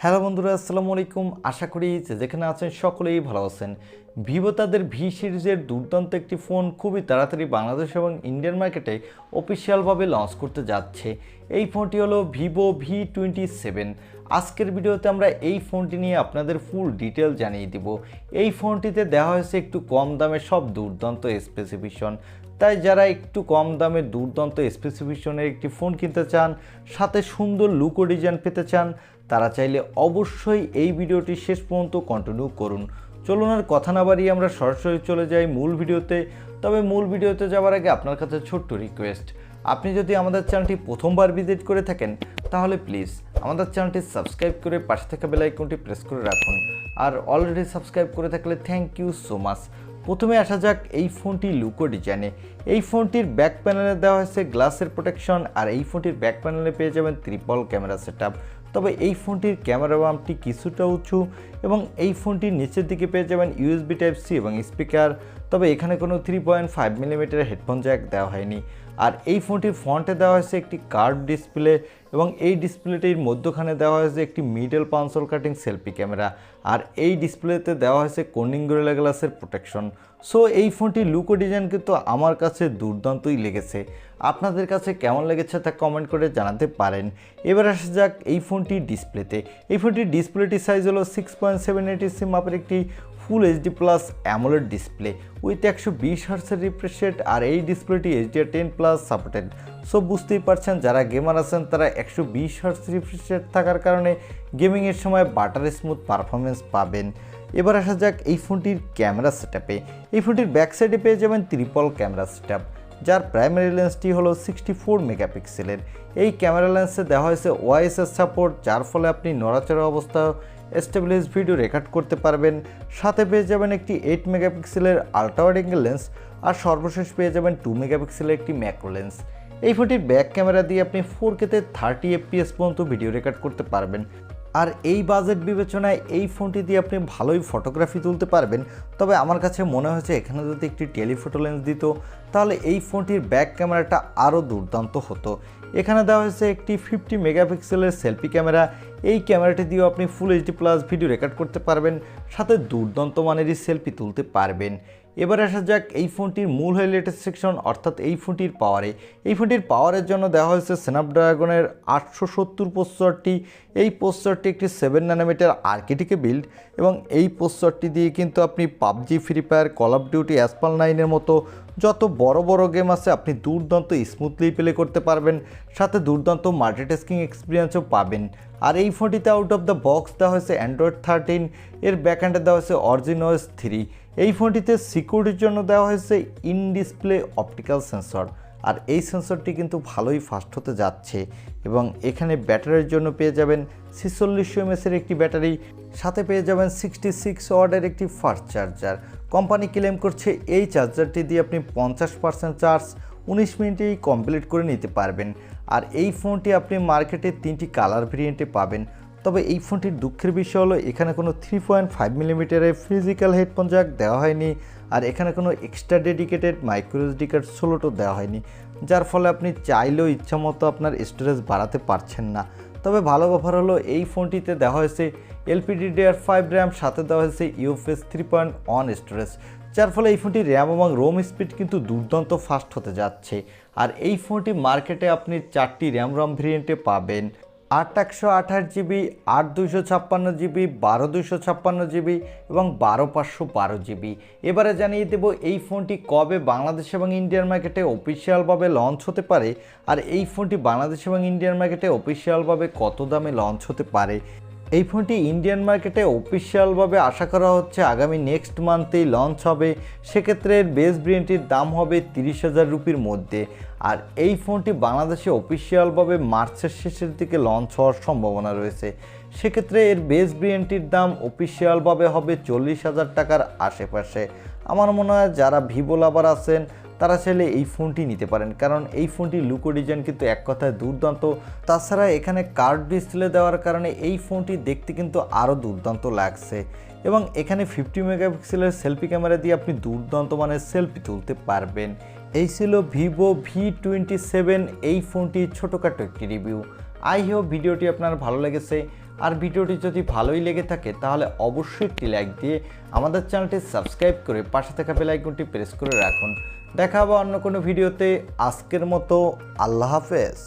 Hello বন্ধুরা, আসসালামু আলাইকুম। আশা করি যেখানে আছেন সকলেই ভালো আছেন। ভিভো তাদের ভি সিরিজের দুর্দান্ত একটি ফোন খুবই তাড়াতাড়ি বাংলাদেশ এবং ইন্ডিয়ান মার্কেটে অফিসিয়ালভাবে লঞ্চ করতে যাচ্ছে। এই ফোনটি হলো ভিভো V27। আজকের ভিডিওতে আমরা এই ফোনটি নিয়ে আপনাদের ফুল ডিটেল জানিয়ে দিব। এই ফোনটিতে দেওয়া হয়েছে একটু কম দামে সব দুর্দান্ত স্পেসিফিকেশন, তাই যারা একটু কম দামে দুর্দান্ত স্পেসিফিকেশনের একটি ফোন কিনতে চান, সাথে সুন্দর লুক ও ডিজাইন পেতে চান, তারা চাইলে অবশ্যই এই ভিডিওটি শেষ পর্যন্ত কন্টিনিউ করুন। চলুন আর কথা না বাড়িয়ে আমরা সরাসরি চলে যাই মূল ভিডিওতে। তবে মূল ভিডিওতে যাওয়ার আগে আপনার কাছে ছোট্ট রিকোয়েস্ট, আপনি যদি আমাদের চ্যানেলটি প্রথমবার ভিজিট করে থাকেন তাহলে প্লিজ আমাদের চ্যানেলটি সাবস্ক্রাইব করে পাশে থাকা বেল আইকনটি প্রেস করে রাখুন। আর অলরেডি সাবস্ক্রাইব করে থাকলে থ্যাংক ইউ সো মাচ। প্রথমে আসা যাক এই ফোনটি লুকো ডিজাইনে। এই ফোনটির ব্যাক প্যানেলে দেওয়া হয়েছে গ্লাসের প্রোটেকশন, আর এই ফোনটির ব্যাক প্যানেলে পেয়ে যাবেন ট্রিপল ক্যামেরা সেটআপ। তবে এই ফোনটির ক্যামেরা বামটি কিছুটা উঁচু এবং এই ফোনটির নিচের দিকে পেয়ে যাবেন USB Type-C এবং স্পিকার। তবে এখানে কোনো 3.5 মিলিমিটার হেডফোন জ্যাক দেওয়া হয়নি। আর এই ফোনটির ফ্রন্টে দেওয়া হয়েছে একটি কার্ভ ডিসপ্লে এবং এই ডিসপ্লেটির মধ্যখানে দেওয়া হয়েছে একটি মিডল পাঞ্চল কাটিং সেলফি ক্যামেরা। আর এই ডিসপ্লেতে দেওয়া হয়েছে কর্নিং গরিলা গ্লাসের প্রোটেকশন। সো এই ফোনটির লুক ও ডিজাইন কিন্তু আমার কাছে দুর্দান্তই লেগেছে। আপনাদের কাছে কেমন লেগেছে তা কমেন্ট করে জানাতে পারেন। এবার আসা যাক এই ফোনটির ডিসপ্লেতে। এই ফোনটির ডিসপ্লেটির সাইজ হলো 6.780 মাপের একটি full HD plus AMOLED display with 120 হার্টজের রিফ্রেশ রেট। আর এই ডিসপ্লেটি HDR10+ সাপোর্টেড। সো বুঝতেই পারছেন যারা গেমার আছেন তারা 120 হার্টজ রিফ্রেশ রেট থাকার কারণে গেমিংয়ের সময় বাটার স্মুথ পারফরমেন্স পাবেন। এবার আসা যাক এই ফোনটির ক্যামেরা সেটআপে। এই ফোনটির ব্যাক সাইডে পেয়ে যাবেন ট্রিপল ক্যামেরা সেটআপ, যার প্রাইমারি লেন্সটি হলো 64 মেগাপিক্সেলের। এই ক্যামেরা লেন্সে দেওয়া হয়েছে OIS সাপোর্ট, যার ফলে আপনি নড়াচড়া অবস্থায় স্টেবলাইজ ভিডিও রেকর্ড করতে পারবেন। সাথে পেয়ে যাবেন একটি 8 মেগাপিক্সেলের আল্ট্রা ওয়াইড অ্যাঙ্গেল লেন্স, আর সর্বশেষ পেয়ে যাবেন 2 মেগাপিক্সেলের একটি ম্যাক্রো লেন্স। এই ফোনটির ব্যাক ক্যামেরা দিয়ে আপনি 4K-তে 30 FPS পর্যন্ত ভিডিও রেকর্ড করতে পারবেন। আর এই বাজেট বিবেচনায় এই ফোনটি দিয়ে আপনি ভালোই ফটোগ্রাফি তুলতে পারবেন। তবে আমার কাছে মনে হয়েছে এখানে যদি একটি টেলিফোটো লেন্স দিত তাহলে এই ফোনটির ব্যাক ক্যামেরাটা আরও দুর্দান্ত হতো। এখানে দেওয়া হয়েছে একটি 50 মেগাপিক্সেলের সেলফি ক্যামেরা। এই ক্যামেরাটি দিয়েও আপনি ফুল HD+ ভিডিও রেকর্ড করতে পারবেন, সাথে দুর্দান্ত মানেরই সেলফি তুলতে পারবেন। এবার আসা যাক এই ফোনটির মূল হাইলাইটের সেকশন, অর্থাৎ এই ফোনটির পাওয়ারে। এই ফোনটির পাওয়ারের জন্য দেওয়া হয়েছে স্ন্যাপড্রাগনের 870 প্রসেসরটি। এই প্রসেসরটি একটি 7 ন্যানোমিটার আর্কিটেকে বিল্ড এবং এই প্রসেসরটি দিয়ে কিন্তু আপনি PUBG, free fire, call of duty, asphalt 9-এর মতো যত বড় বড় গেম আছে আপনি দুর্দান্ত স্মুথলি প্লে করতে পারবেন, সাথে দুর্দান্ত মাল্টিটাস্কিং এক্সপিরিয়েন্সও পাবেন। আর এই ফোনটিতে আউট অফ দ্য বক্স দেওয়া হয়েছে অ্যান্ড্রয়েড 13, এর ব্যাকএন্ডে দেওয়া হয়েছে অরিজিনওএস 3। এই ফোনটিতে সিকিউরিটির জন্য দেওয়া হয়েছে ইন ডিসপ্লে অপটিক্যাল সেন্সর, আর এই সেন্সরটি কিন্তু ভালোই ফাস্ট হতে যাচ্ছে। এবং এখানে ব্যাটারির জন্য পেয়ে যাবেন 4600 mAh-এর একটি ব্যাটারি, সাথে পেয়ে যাবেন 66 ওয়াটের একটি ফাস্ট চার্জার। কোম্পানি ক্লেম করছে এই চার্জারটি দিয়ে আপনি 50% চার্জ 19 মিনিটেই কমপ্লিট করে নিতে পারবেন। আর এই ফোনটি আপনি মার্কেটে 3টি কালার ভেরিয়েন্টে পাবেন। তবে এই ফোনটির দুঃখের বিষয় হলো এখানে কোনো 3.5 মিলিমিটারের ফিজিক্যাল হেডফোন জ্যাক দেওয়া হয়নি, আর এখানে কোনো extra dedicated micro SD card স্লটও দেওয়া হয়নি, যার ফলে আপনি চাইলেও ইচ্ছামতো আপনার স্টোরেজ বাড়াতে পারছেন না। তবে ভালো ব্যাপার হলো এই ফোনটিতে দেওয়া হয়েছে LPDDR5 র্যাম, সাথে দেওয়া হয়েছে UFS 3.1 স্টোরেজ, যার ফলে এই ফোনটির র্যাম এবং রোম স্পিড কিন্তু দুর্দান্ত ফাস্ট হতে যাচ্ছে। আর এই ফোনটি মার্কেটে আপনি 4টি র্যাম রম ভেরিয়েন্টে পাবেন, 8/128GB, 8/256GB, 12/256GB এবং 12/512GB। এবারে জানিয়ে দেব এই ফোনটি কবে বাংলাদেশ এবং ইন্ডিয়ান মার্কেটে অফিসিয়ালভাবে লঞ্চ হতে পারে, আর এই ফোনটি বাংলাদেশ এবং ইন্ডিয়ান মার্কেটে অফিসিয়ালভাবে কত দামে লঞ্চ হতে পারে। এই ফোনটি ইন্ডিয়ান মার্কেটে অফিসিয়ালভাবে আশা করা হচ্ছে আগামী নেক্সট মান্থেই লঞ্চ হবে। সেক্ষেত্রে এর বেস ভেরিয়েন্টটির দাম হবে 30,000 রুপির মধ্যে। আর এই ফোনটি বাংলাদেশে অফিসিয়ালভাবে মার্চের শেষের দিকে লঞ্চ হওয়ার সম্ভাবনা রয়েছে। সেক্ষেত্রে এর বেস ভেরিয়েন্টটির দাম অফিসিয়ালভাবে হবে 40,000 টাকার আশেপাশে। আমার মনে হয় যারা ভিভো লাভার আছেন তারা চাইলে এই ফোনটি নিতে পারেন, কারণ এই ফোনটির লুক ও ডিজাইন কিন্তু এক কথায় দুর্দান্ত। তাছাড়া এখানে কার্ভ ডিসপ্লে দেওয়ার কারণে এই ফোনটি দেখতে কিন্তু আরও দুর্দান্ত লাগছে। এবং এখানে 50 মেগাপিক্সেলের সেলফি ক্যামেরা দিয়ে আপনি দুর্দান্ত মানের সেলফি তুলতে পারবেন। এই ছিল ভিভো V27 এই ফোনটির ছোটোখাটো একটি রিভিউ। আই হোপ ভিডিওটি আপনার ভালো লেগেছে। আর ভিডিওটি যদি ভালোই লেগে থাকে তাহলে অবশ্যই একটি লাইক দিয়ে আমাদের চ্যানেলটি সাবস্ক্রাইব করে পাশে থাকা বেল আইকনটি প্রেস করে রাখুন। দেখা হবে অন্য কোনো ভিডিওতে। আজকের মতো আল্লাহ হাফেজ।